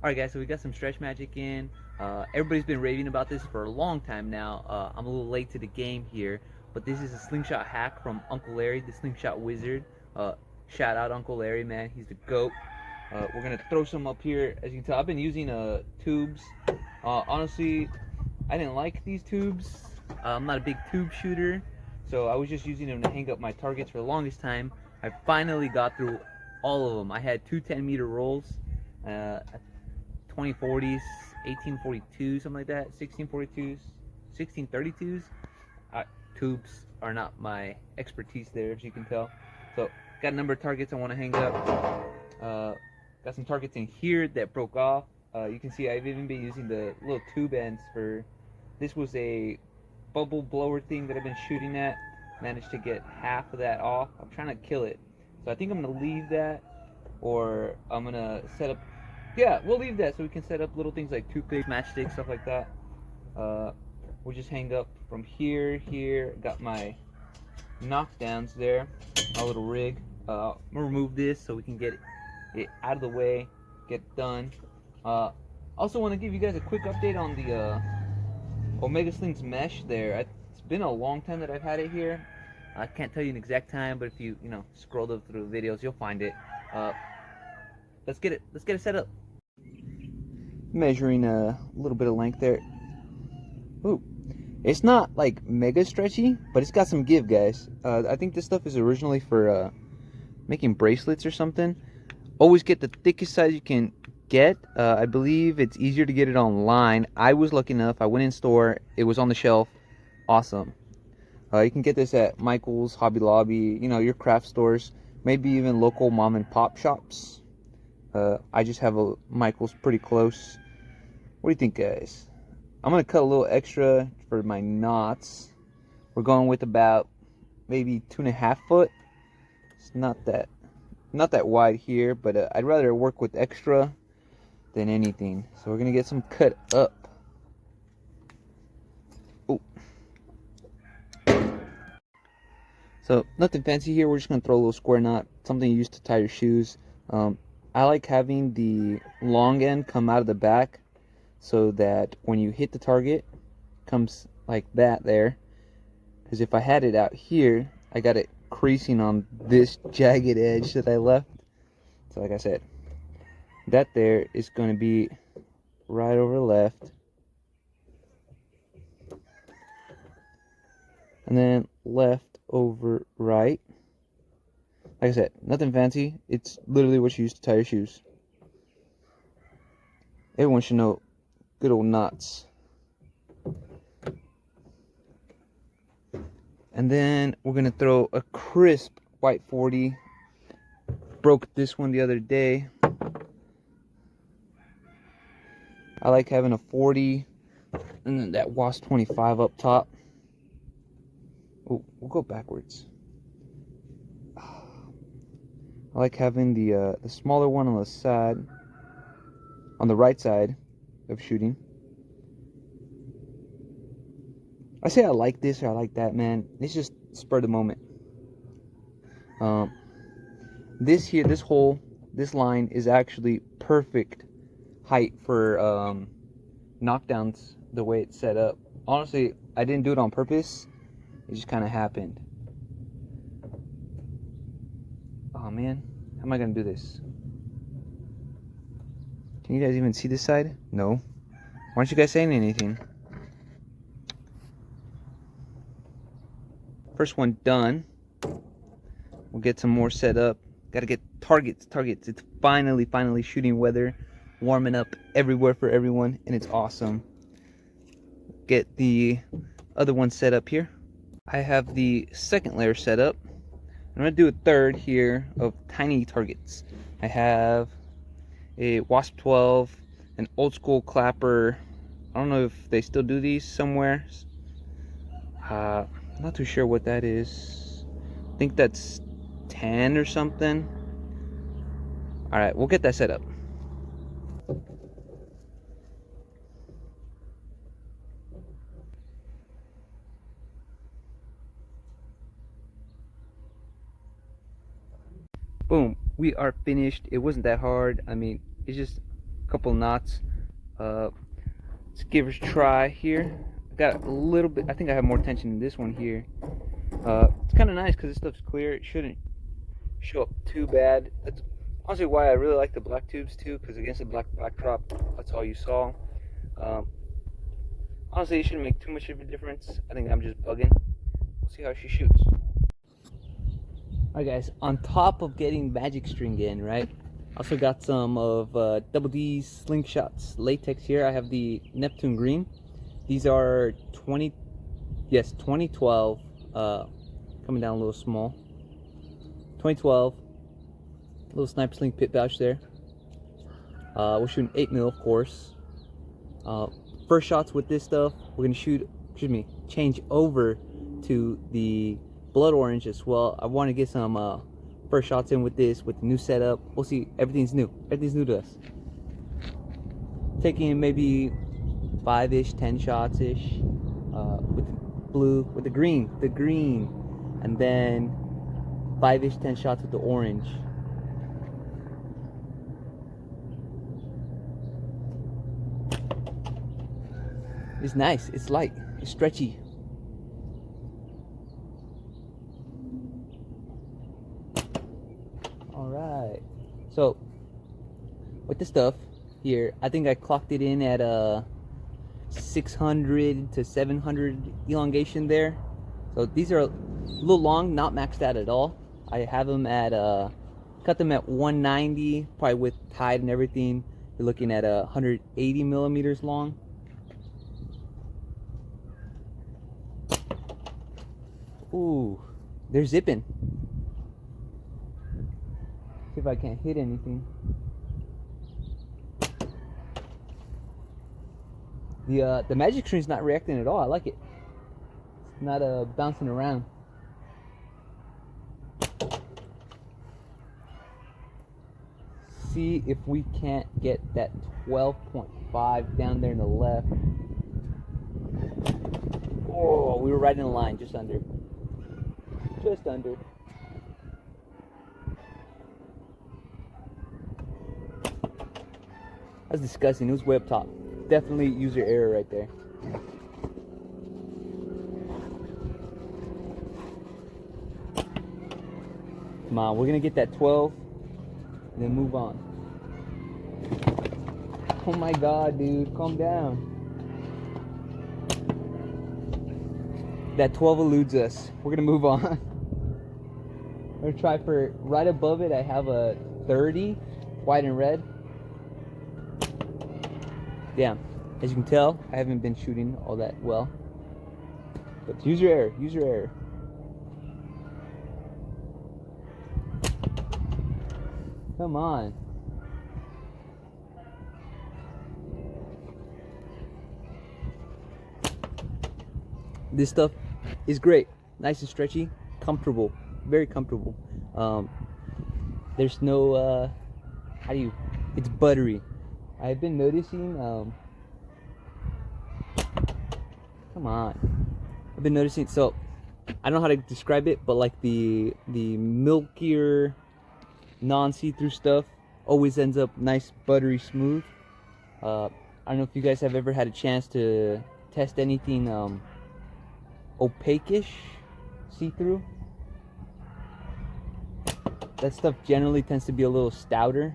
Alright guys, so we got some stretch magic in. Everybody's been raving about this for a long time now. I'm a little late to the game here, but this is a slingshot hack from Uncle Larry, the slingshot wizard. Shout out Uncle Larry, man, he's the GOAT. We're gonna throw some up here. As you can tell, I've been using tubes. Honestly, I didn't like these tubes. I'm not a big tube shooter, so I was just using them to hang up my targets for the longest time. I finally got through all of them. I had two 10-meter rolls. Uh, 2040s, 1842, something like that, 1642s, 1632s. Tubes are not my expertise there, as you can tell. So, got a number of targets I want to hang up. Got some targets in here that broke off. You can see I've even been using the little tube ends for. This was a bubble blower thing that I've been shooting at. Managed to get half of that off. I'm trying to kill it. So I think I'm going to leave that, or I'm going to set up. Yeah, we'll leave that so we can set up little things like toothpicks, matchsticks, stuff like that. We'll just hang up from here. Got my knockdowns there, my little rig. I'm gonna remove this so we can get it out of the way, get done. Also want to give you guys a quick update on the Omega Slings mesh there. It's been a long time that I've had it here. I can't tell you an exact time, but if you scroll up through the videos, you'll find it. Let's get it set up. Measuring a little bit of length there. Ooh, it's not like mega stretchy, but it's got some give, guys. I think this stuff is originally for making bracelets or something. Always get the thickest size you can get. I believe it's easier to get it online. I was lucky enough, I went in store, it was on the shelf. Awesome. You can get this at Michael's, Hobby Lobby, your craft stores, maybe even local mom and pop shops. I just have a Michael's pretty close. What do you think, guys? I'm gonna cut a little extra for my knots. We're going with about maybe 2.5 foot. It's not that wide here, but I'd rather work with extra than anything. So we're gonna get some cut up. Oh. So nothing fancy here. We're just gonna throw a little square knot, something you use to tie your shoes. I like having the long end come out of the back so that when you hit the target, it comes like that there. Because if I had it out here, I got it creasing on this jagged edge that I left. So like I said, that there is going to be right over left. And then left over right. Like I said, nothing fancy. It's literally what you use to tie your shoes. Everyone should know good old knots. And then we're going to throw a crisp white 40. Broke this one the other day. I like having a 40 and then that WASP 25 up top. Oh, we'll go backwards. I like having the smaller one on the side, on the right side of shooting. I say I like this or I like that, man. It's just spur of the moment. This hole, this line is actually perfect height for knockdowns the way it's set up. Honestly, I didn't do it on purpose. It just kind of happened. Oh man, how am I gonna do this? Can you guys even see this side? No. Why aren't you guys saying anything? First one done. We'll get some more set up. Gotta get targets. It's finally shooting weather. Warming up everywhere for everyone, and it's awesome. Get the other one set up here. I have the second layer set up. I'm gonna do a third here of tiny targets. I have a WASP 12, an old school clapper. I don't know if they still do these somewhere. I'm not too sure what that is. I think that's 10 or something. All right, we'll get that set up. Boom, we are finished. It wasn't that hard. I mean, it's just couple knots. Let's give it a try here. Got a little bit, I think I have more tension in this one here. It's kind of nice because this stuff's clear. It shouldn't show up too bad. That's honestly why I really like the black tubes too, because against the black backdrop, that's all you saw. Honestly, it shouldn't make too much of a difference. I think I'm just bugging. We'll see how she shoots. Alright guys, on top of getting magic string in, right, also got some of Double Deez Slingshots latex here. I have the Neptune green. These are 2012, coming down a little small. 2012, little sniper sling pit pouch there. We're shooting 8mm, of course. First shots with this stuff, we're gonna change over to the blood orange as well. I want to get some first shots in with this, with the new setup. We'll see. Everything's new to us. Taking maybe 5-ish, 10 shots-ish with the blue, with the green, and then 5-ish, 10 shots with the orange. It's nice, it's light, it's stretchy. Alright, so with the stuff here, I think I clocked it in at 600 to 700 elongation there. So these are a little long, not maxed out at all. I have them at cut them at 190, probably with tide and everything. You're looking at 180 millimeters long. Ooh, they're zipping. See if I can't hit anything. The magic string's not reacting at all. I like it. It's not bouncing around. See if we can't get that 12.5 down there in the left. Oh, we were right in the line, just under. Just under. That's disgusting. It was way up top. Definitely user error right there. Come on, we're gonna get that 12 and then move on. Oh my god, dude, calm down. That 12 eludes us. We're gonna move on. We're gonna try for right above it. I have a 30, white and red. Damn, as you can tell, I haven't been shooting all that well. But use your error, use your error. Come on. This stuff is great. Nice and stretchy, comfortable, very comfortable. There's no, it's buttery. I've been noticing, come on. I've been noticing, so, I don't know how to describe it, but like the milkier, non-see-through stuff always ends up nice, buttery, smooth. I don't know if you guys have ever had a chance to test anything opaque-ish, see-through. That stuff generally tends to be a little stouter.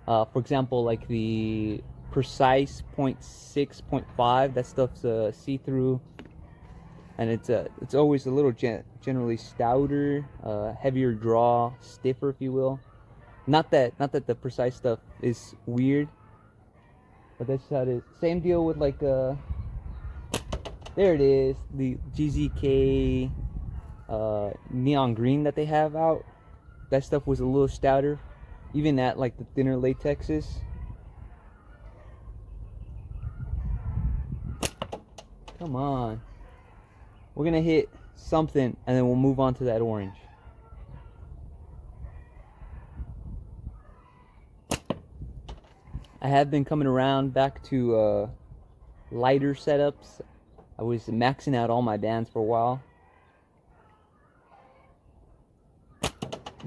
For example, like the precise 0.6, 0.5, that stuff's see-through, and it's always a little generally stouter, heavier draw, stiffer, if you will. Not that the precise stuff is weird, but that's how it is. Same deal with like there it is, the GZK neon green that they have out. That stuff was a little stouter, even at like the thinner latexes. Come on. We're gonna hit something and then we'll move on to that orange. I have been coming around back to lighter setups. I was maxing out all my bands for a while.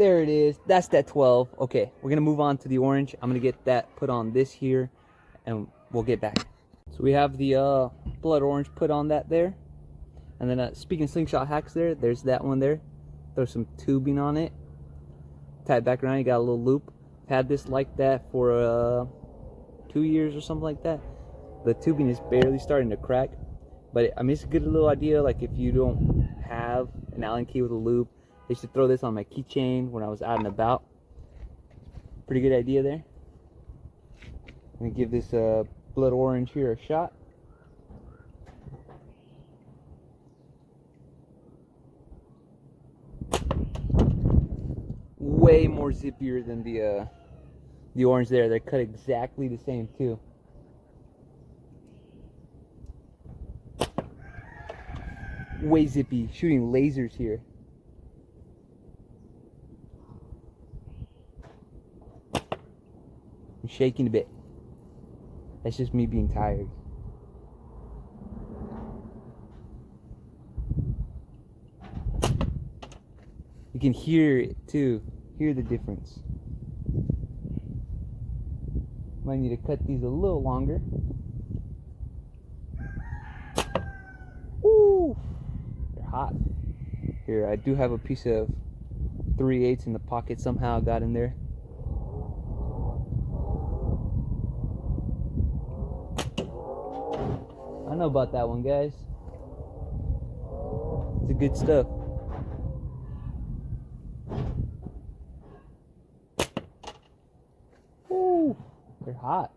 There it is. That's that 12. Okay, we're gonna move on to the orange. I'm gonna get that put on this here, and we'll get back. So we have the blood orange put on that there, and then speaking of slingshot hacks, there's that one there. Throw some tubing on it. Tie it back around. You got a little loop. Had this like that for 2 years or something like that. The tubing is barely starting to crack, but I mean it's a good little idea. Like if you don't have an Allen key with a loop, I used to throw this on my keychain when I was out and about. Pretty good idea there. I'm gonna give this blood orange here a shot. Way more zippier than the orange there. They're cut exactly the same too. Way zippy, shooting lasers here. I'm shaking a bit. That's just me being tired. You can hear it too. Hear the difference. Might need to cut these a little longer. Ooh, they're hot. Here, I do have a piece of 3/8 in the pocket. Somehow I got in there. I know about that one, guys. It's the good stuff. Ooh, they're hot.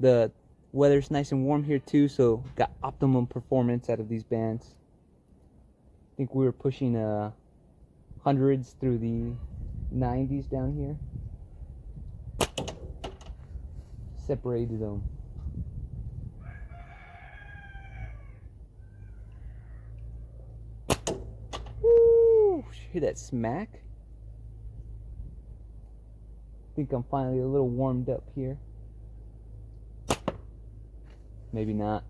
The weather's nice and warm here too, so got optimum performance out of these bands. I think we were pushing hundreds through the 90s down here. Separated them. Woo! Hear that smack? I think I'm finally a little warmed up here. Maybe not.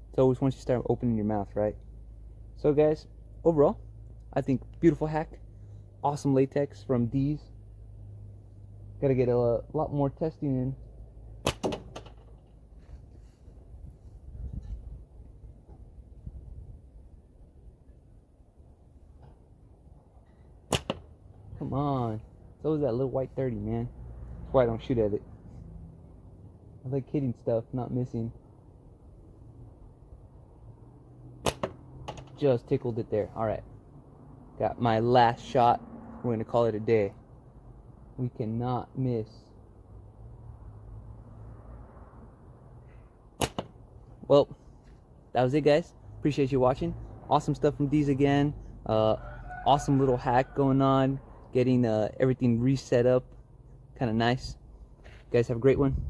It's always once you start opening your mouth, right? So guys, overall, I think beautiful hack. Awesome latex from Deez. Gotta get a lot more testing in. Come on. It's always that little white 30, man. That's why I don't shoot at it. I like hitting stuff, not missing. Just tickled it there. Alright. Got my last shot. We're gonna call it a day. We cannot miss. Well, that was it, guys. Appreciate you watching. Awesome stuff from Deez again. Awesome little hack going on. Getting everything reset up. Kind of nice. You guys have a great one.